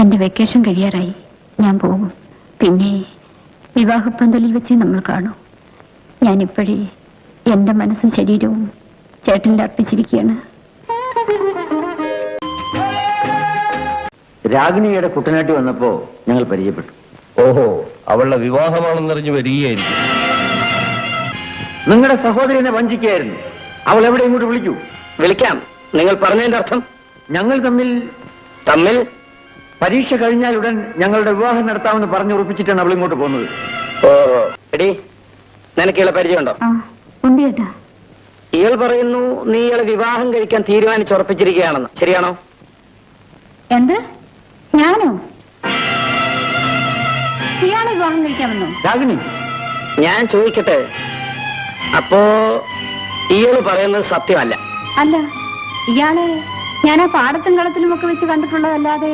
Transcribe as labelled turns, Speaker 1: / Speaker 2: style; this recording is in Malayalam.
Speaker 1: എന്റെ വെക്കേഷൻ കഴിയാറായി. ഞാൻ പോകും. പിന്നെ വിവാഹപ്പന്തലിൽ വെച്ച് നമ്മൾ കാണും. ഞാനിപ്പോഴേ എന്റെ മനസ്സും ശരീരവും ചേട്ടനിൽ അർപ്പിച്ചിരിക്കുകയാണ്.
Speaker 2: രാഗിണിയുടെ കുട്ടനാട്ടി വന്നപ്പോ ഞങ്ങൾ പരിചയപ്പെട്ടു.
Speaker 3: ഓഹോ, അവളുടെ വിവാഹമാണെന്നറിഞ്ഞു വരികയായിരിക്കും.
Speaker 2: നിങ്ങളുടെ സഹോദരനെ വഞ്ചിക്കുകയായിരുന്നു. അവൾ എവിടെ ഇങ്ങോട്ട് വിളിക്കൂ?
Speaker 4: വിളിക്കാം. നിങ്ങൾ പറഞ്ഞതിന്റെ അർത്ഥം?
Speaker 2: ഞങ്ങൾ തമ്മിൽ പരീക്ഷ കഴിഞ്ഞാൽ ഉടൻ ഞങ്ങളുടെ വിവാഹം നടത്താമെന്ന് പറഞ്ഞുറപ്പിച്ചിട്ടാണ് അവൾ ഇങ്ങോട്ട് പോകുന്നത്.
Speaker 4: ഓഹോ, എടി, നിനക്ക് ഇയാളെ പരിചയമുണ്ടോ?
Speaker 1: ഉണ്ട് ചേട്ടാ.
Speaker 4: ഇയാൾ പറയുന്നു നീ ഇയാളെ വിവാഹം കഴിക്കാൻ തീരുമാനിച്ചുറപ്പിച്ചിരിക്കുകയാണെന്ന്. ശരിയാണോ?
Speaker 1: എന്ത്? ഞാനോ? ഇയാളെ വിവാഹം കഴിക്കാമെന്നോ?
Speaker 2: രാഗിണി,
Speaker 4: ഞാൻ ചോദിക്കട്ടെ, അപ്പോ ഇയാള് പറയുന്നത് സത്യമല്ല?
Speaker 1: അല്ല, ഇയാളെ ഞാൻ ആ പാടത്തും കളത്തിലും ഒക്കെ വെച്ച് കണ്ടിട്ടുള്ളതല്ലാതെ